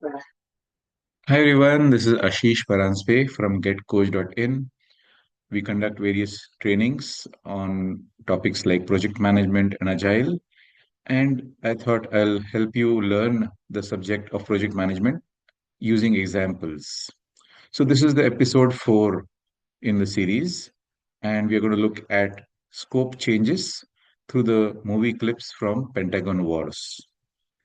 Hi everyone, this is Ashish Paranspe from getcoach.in. We conduct various trainings on topics like project management and agile. And I thought I'll help you learn the subject of project management using examples. So, this is the episode 4 in the series, and we are going to look at scope changes through the movie clips from Pentagon Wars.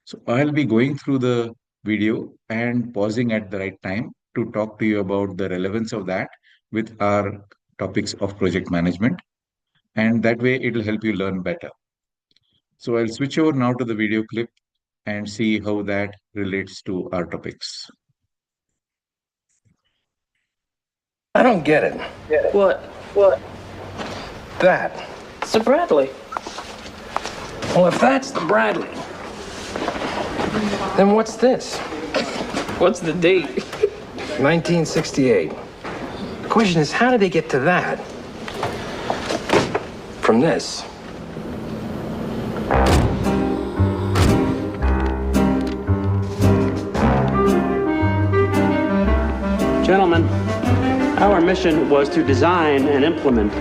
So I'll be going through the video and pausing at the right time to talk to you about the relevance of that with our topics of project management. And that way it'll help you learn better. So I'll switch over now to the video clip and see how that relates to our topics. I don't get it. What? That. It's the Bradley. Well, if that's the Bradley, then what's this? What's the date? 1968. The question is, how did they get to that from this? Gentlemen, our mission was to design and implement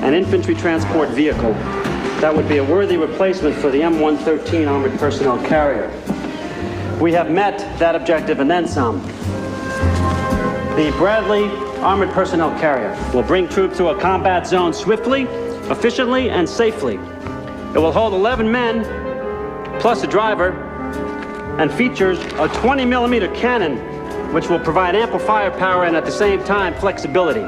an infantry transport vehicle that would be a worthy replacement for the M113 armored personnel carrier. We have met that objective and then some. The Bradley armored personnel carrier will bring troops to a combat zone swiftly, efficiently, and safely. It will hold 11 men, plus a driver, and features a 20-millimeter cannon, which will provide ample firepower and at the same time flexibility.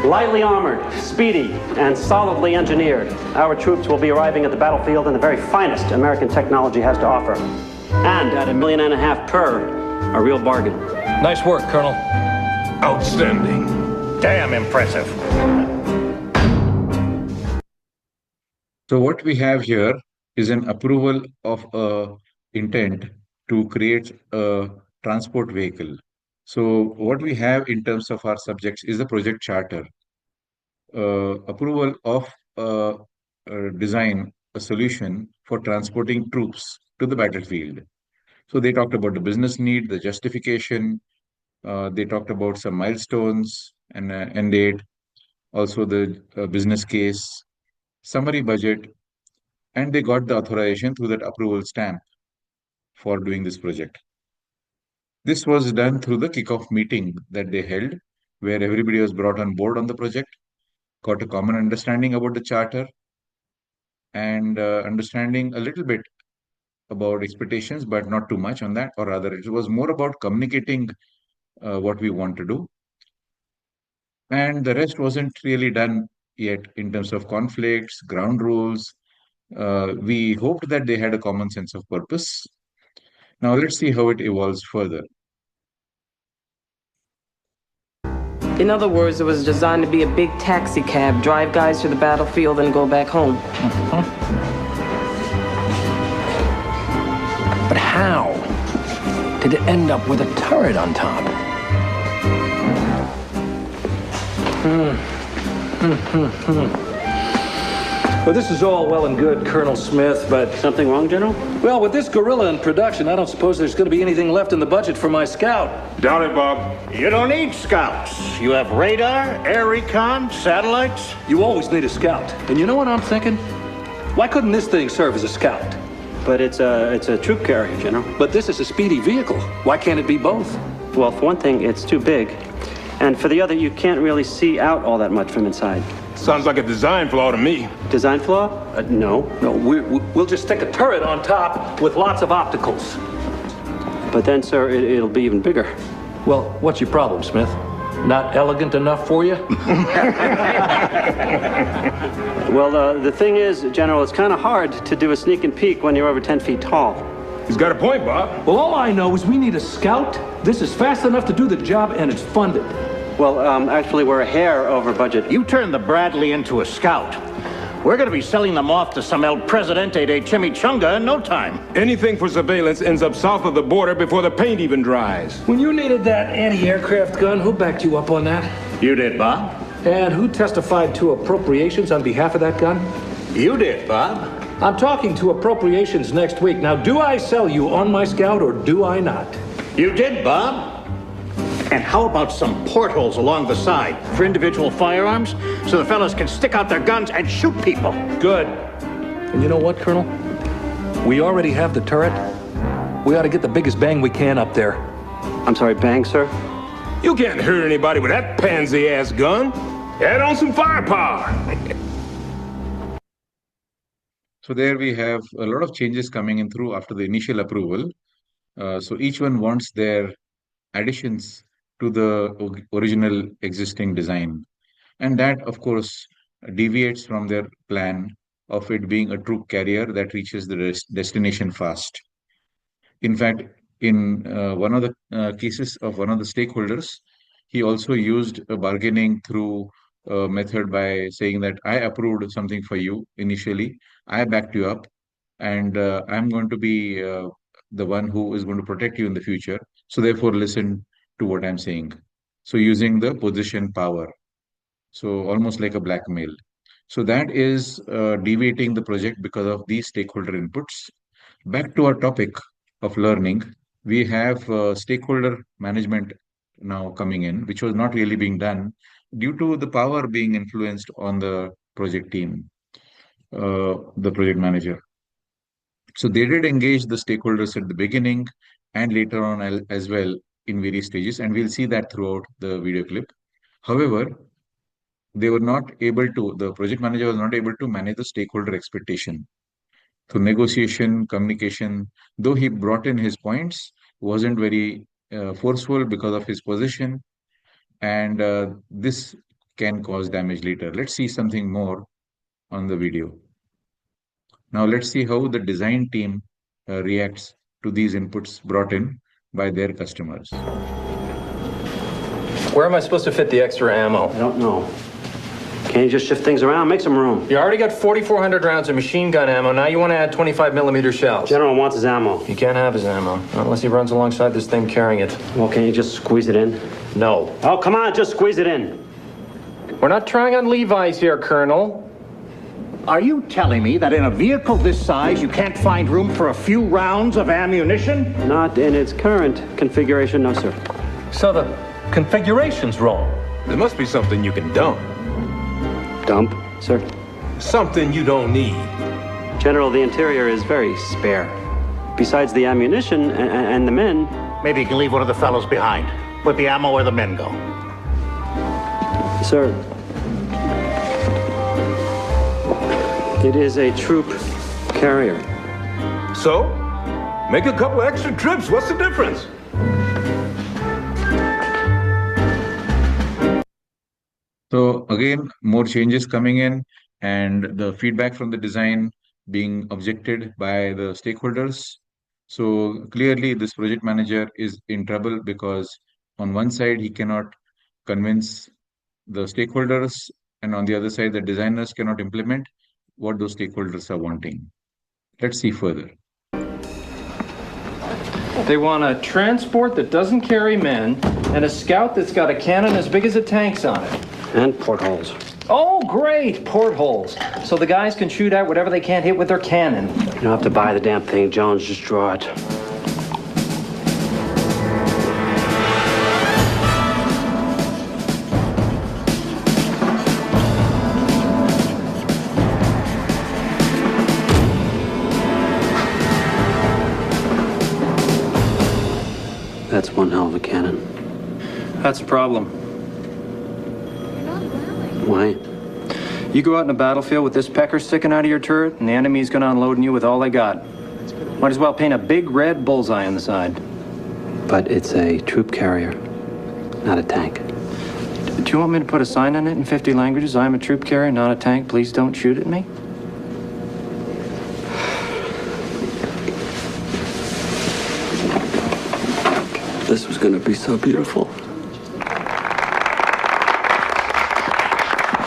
Lightly armored, speedy, and solidly engineered, our troops will be arriving at the battlefield in the very finest American technology has to offer. And at $1.5 million per, a real bargain. Nice work, Colonel. Outstanding. Damn impressive. So what we have here is an approval of a intent to create a transport vehicle. So what we have in terms of our subjects is the project charter, approval of design, a solution for transporting troops to the battlefield. So they talked about the business need, the justification. They talked about some milestones and end date, also the business case, summary budget, and they got the authorization through that approval stamp for doing this project. This was done through the kickoff meeting that they held, where everybody was brought on board on the project, got a common understanding about the charter, and understanding a little bit about expectations, but not too much on that, or rather, it was more about communicating what we want to do. And the rest wasn't really done yet in terms of conflicts, ground rules. We hoped that they had a common sense of purpose. Now, let's see how it evolves further. In other words, it was designed to be a big taxi cab, drive guys to the battlefield and go back home. But how did it end up with a turret on top? Well, this is all well and good, Colonel Smith, but... Something wrong, General? Well, with this gorilla in production, I don't suppose there's going to be anything left in the budget for my scout. Doubt it, Bob. You don't need scouts. You have radar, air recon, satellites. You always need a scout. And you know what I'm thinking? Why couldn't this thing serve as a scout? But it's a troop carrier, General. But this is a speedy vehicle. Why can't it be both? Well, for one thing, it's too big. And for the other, you can't really see out all that much from inside. Sounds like a design flaw to me. Design flaw? No. No, we'll just stick a turret on top with lots of opticals. But then, sir, it'll be even bigger. Well, what's your problem, Smith? Not elegant enough for you? Well, the thing is, General, it's kind of hard to do a sneak and peek when you're over 10 feet tall. He's got a point, Bob. Well, all I know is we need a scout. This is fast enough to do the job, and it's funded. Well, actually, we're a hair over budget. You turned the Bradley into a scout. We're going to be selling them off to some El Presidente de Chimichanga in no time. Anything for surveillance ends up south of the border before the paint even dries. When you needed that anti-aircraft gun, who backed you up on that? You did, Bob. And who testified to appropriations on behalf of that gun? You did, Bob. I'm talking to appropriations next week. Now, do I sell you on my scout or do I not? You did, Bob. And how about some portholes along the side for individual firearms so the fellas can stick out their guns and shoot people? Good. And you know what, Colonel? We already have the turret. We ought to get the biggest bang we can up there. I'm sorry, bang, sir? You can't hurt anybody with that pansy-ass gun. Add on some firepower. So there we have a lot of changes coming in through after the initial approval. So each one wants their additions to the original existing design. And that, of course, deviates from their plan of it being a troop carrier that reaches the destination fast. In fact, in one of the cases of one of the stakeholders, he also used a bargaining through method by saying that I approved something for you initially, I backed you up, and I'm going to be the one who is going to protect you in the future. So therefore, listen to what I'm saying. So using the position power. So almost like a blackmail. So that is deviating the project because of these stakeholder inputs. Back to our topic of learning, we have stakeholder management now coming in, which was not really being done due to the power being influenced on the project team, the project manager. So they did engage the stakeholders at the beginning and later on as well in various stages, and we'll see that throughout the video clip. However, they were not able to, the project manager was not able to manage the stakeholder expectation. So negotiation, communication, though he brought in his points, wasn't very forceful because of his position, and this can cause damage later. Let's see something more on the video. Now let's see how the design team reacts to these inputs brought in by their customers. Where am I supposed to fit the extra ammo? I don't know. Can't you just shift things around? Make some room. You already got 4,400 rounds of machine gun ammo. Now you want to add 25 millimeter shells. General wants his ammo. You can't have his ammo, not unless he runs alongside this thing carrying it. Well, can't you just squeeze it in? No. Oh, come on, just squeeze it in. We're not trying on Levi's here, Colonel. Are you telling me that in a vehicle this size you can't find room for a few rounds of ammunition? Not in its current configuration, no, sir. So the configuration's wrong. There must be something you can dump. Dump, sir? Something you don't need. General, the interior is very spare. Besides the ammunition and the men... Maybe you can leave one of the fellows behind. With the ammo where the men go. Sir, it is a troop carrier. So, make a couple extra trips. What's the difference? So again, more changes coming in and the feedback from the design being objected by the stakeholders. So clearly this project manager is in trouble because on one side, he cannot convince the stakeholders, and on the other side, the designers cannot implement what those stakeholders are wanting. Let's see further. They want a transport that doesn't carry men and a scout that's got a cannon as big as a tank's on it. And portholes. Oh, great! Portholes. So the guys can shoot at whatever they can't hit with their cannon. You don't have to buy the damn thing, Jones. Just draw it. That's one hell of a cannon. That's a problem. Why? You go out in a battlefield with this pecker sticking out of your turret, and the enemy's gonna unload on you with all they got. Might as well paint a big red bullseye on the side. But it's a troop carrier, not a tank. Do you want me to put a sign on it in 50 languages? I'm a troop carrier, not a tank. Please don't shoot at me. This was gonna be so beautiful.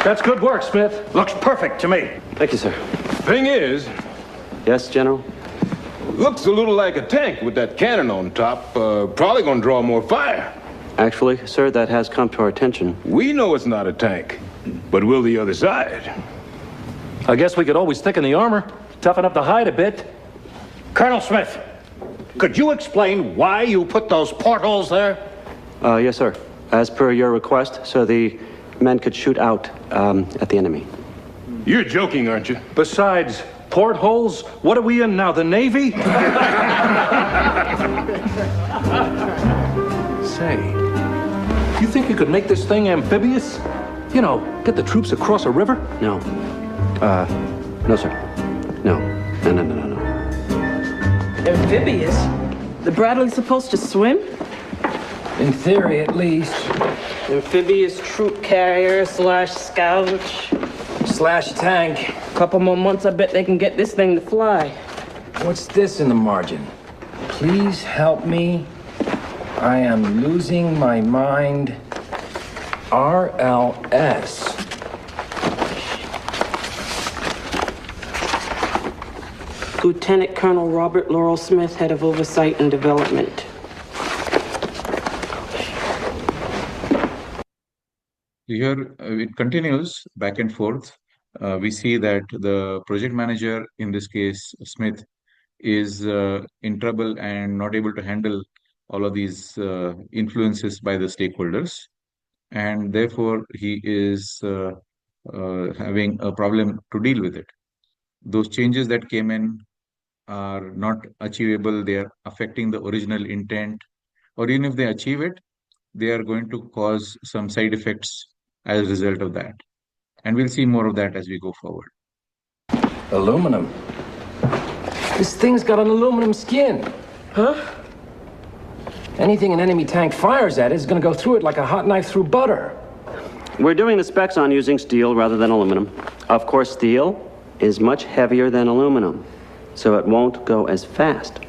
That's good work, Smith. Looks perfect to me. Thank you, sir. Thing is, Yes, General? looks a little like a tank with that cannon on top. Probably gonna draw more fire. Actually, sir, that has come to our attention. We know it's not a tank, but will the other side? I guess we could always thicken the armor, toughen up the hide a bit. Colonel Smith, Could you explain why you put those portholes there? Yes, sir. As per your request, so the men could shoot out at the enemy. You're joking, aren't you? Besides portholes, what are we in now, the Navy? Say, you think you could make this thing amphibious? You know, get the troops across a river? No. No, sir. No. No. Amphibious? The Bradley's supposed to swim? In theory, at least. Amphibious troop carrier / scout. / tank. Couple more months, I bet they can get this thing to fly. What's this in the margin? Please help me. I am losing my mind. RLS. Lieutenant Colonel Robert Laurel Smith, head of oversight and development. Here it continues back and forth. We see that the project manager, in this case Smith, is in trouble and not able to handle all of these influences by the stakeholders, and therefore he is having a problem to deal with it. Those changes that came in are not achievable. They are affecting the original intent, or even if they achieve it, they are going to cause some side effects as a result of that. And we'll see more of that as we go forward. Aluminum. This thing's got an aluminum skin. Huh? Anything an enemy tank fires at is gonna go through it like a hot knife through butter. We're doing the specs on using steel rather than aluminum. Of course, steel is much heavier than aluminum, so it won't go as fast.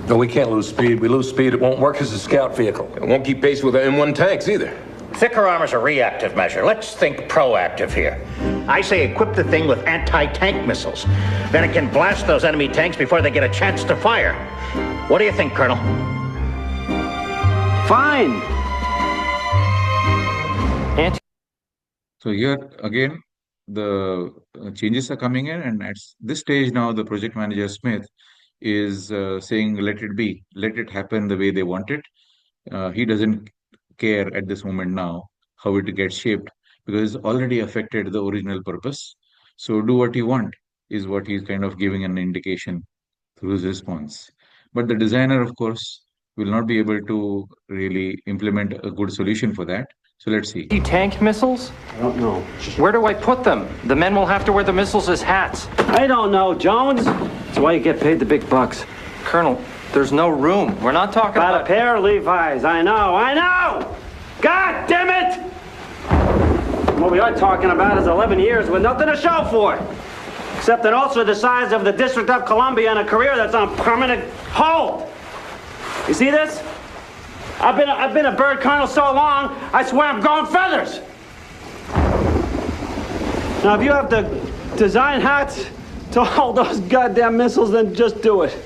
No, we can't lose speed. We lose speed, it won't work as a scout vehicle. It won't keep pace with the M1 tanks either. Thicker armor's a reactive measure. Let's think proactive here. I say equip the thing with anti-tank missiles. Then it can blast those enemy tanks before they get a chance to fire. What do you think, Colonel? Fine. So here again, the changes are coming in, and at this stage now, the project manager Smith is saying, let it be, let it happen the way they want it. He doesn't care at this moment now how it gets shaped, because it's already affected the original purpose. So do what you want is what he's kind of giving an indication through his response. But the designer, of course, will not be able to really implement a good solution for that. So let's see. Tank missiles? I don't know. Where do I put them? The men will have to wear the missiles as hats. I don't know, Jones. That's why you get paid the big bucks. Colonel, there's no room. We're not talking About about a pair of Levi's. I know! God damn it! What we are talking about is 11 years with nothing to show for it. Except an ulcer the size of the District of Columbia and a career that's on permanent hold. You see this? I've been a bird colonel so long, I swear I'm growing feathers. Now, if you have to design hats to hold those goddamn missiles, then just do it.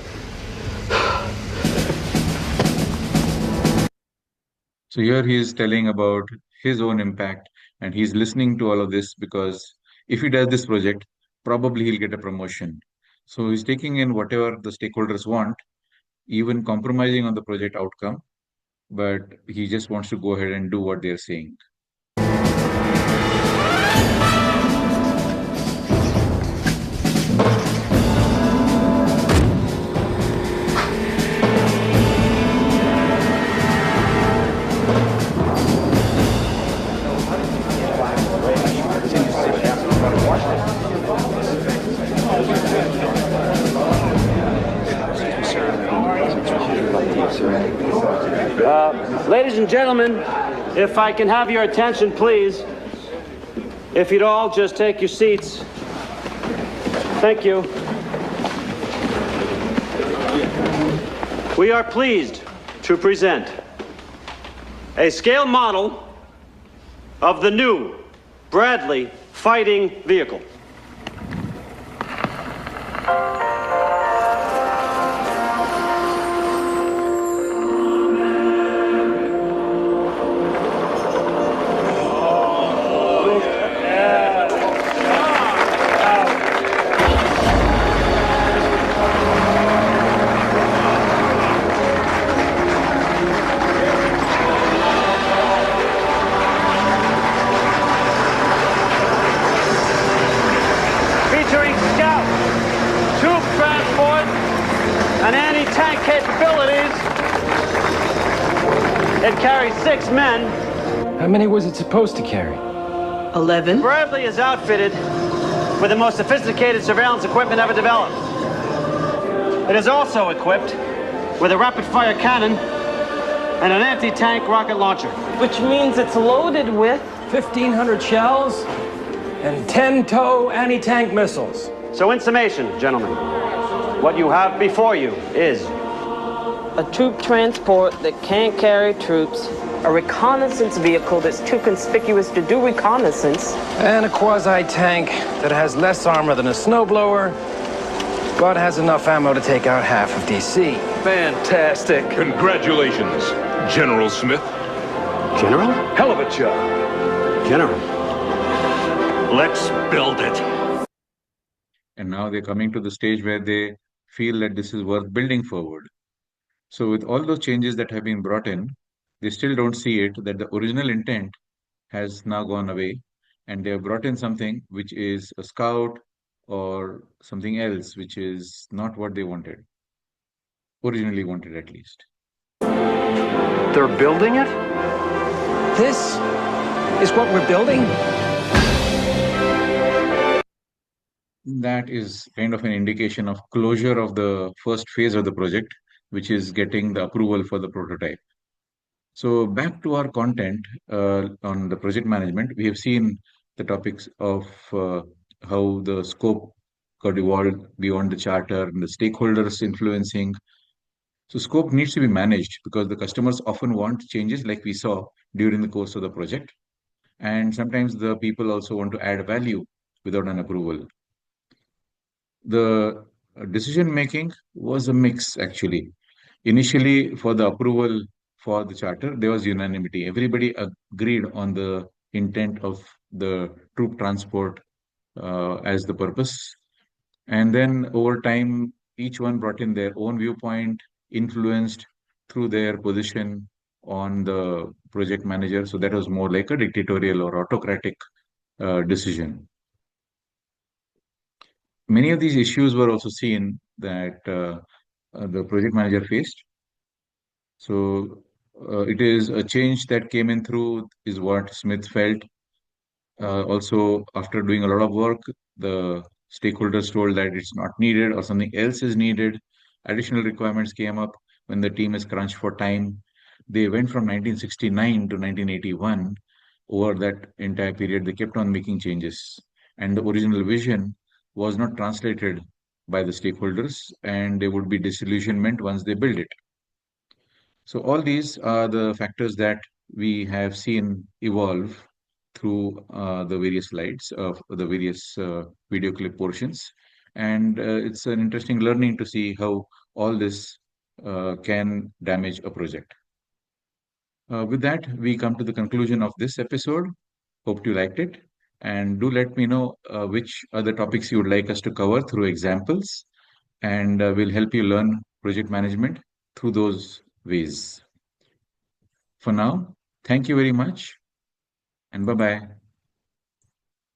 So here he is telling about his own impact, and he's listening to all of this because if he does this project, probably he'll get a promotion. So he's taking in whatever the stakeholders want, even compromising on the project outcome, but he just wants to go ahead and do what they're saying. Ladies and gentlemen, if I can have your attention, please. If you'd all just take your seats. Thank you. We are pleased to present a scale model of the new Bradley fighting vehicle. tank capabilities, it carries 6 men. How many was it supposed to carry? 11. Bradley is outfitted with the most sophisticated surveillance equipment ever developed. It is also equipped with a rapid-fire cannon and an anti-tank rocket launcher. Which means it's loaded with 1,500 shells and 10-tow anti-tank missiles. So in summation, gentlemen, what you have before you is a troop transport that can't carry troops, a reconnaissance vehicle that's too conspicuous to do reconnaissance, And a quasi-tank that has less armor than a snowblower, but has enough ammo to take out half of DC. Fantastic. Congratulations, General Smith. General? Hell of a job. General. Let's build it. And now they're coming to the stage where they feel that this is worth building forward. So with all those changes that have been brought in, they still don't see it that the original intent has now gone away, and they have brought in something which is a scout or something else which is not what they wanted, originally wanted at least. They're building it? This is what we're building? That is kind of an indication of closure of the first phase of the project, which is getting the approval for the prototype. So back to our content on the project management, we have seen the topics of how the scope got evolved beyond the charter and the stakeholders influencing. So scope needs to be managed because the customers often want changes like we saw during the course of the project. And sometimes the people also want to add value without an approval. The decision making was a mix actually. Initially, for the approval for the charter, there was unanimity. Everybody agreed on the intent of the troop transport as the purpose. And then over time, each one brought in their own viewpoint, influenced through their position on the project manager. So that was more like a dictatorial or autocratic decision. Many of these issues were also seen that the project manager faced. So it is a change that came in through is what Smith felt. Also, after doing a lot of work, the stakeholders told that it's not needed or something else is needed. Additional requirements came up when the team is crunched for time. They went from 1969 to 1981. Over that entire period, they kept on making changes. And the original vision was not translated by the stakeholders, and there would be disillusionment once they build it. So all these are the factors that we have seen evolve through the various slides of the various video clip portions. And it's an interesting learning to see how all this can damage a project. With that, we come to the conclusion of this episode. Hope you liked it. And do let me know which other topics you would like us to cover through examples. And we'll help you learn project management through those ways. For now, thank you very much and bye-bye.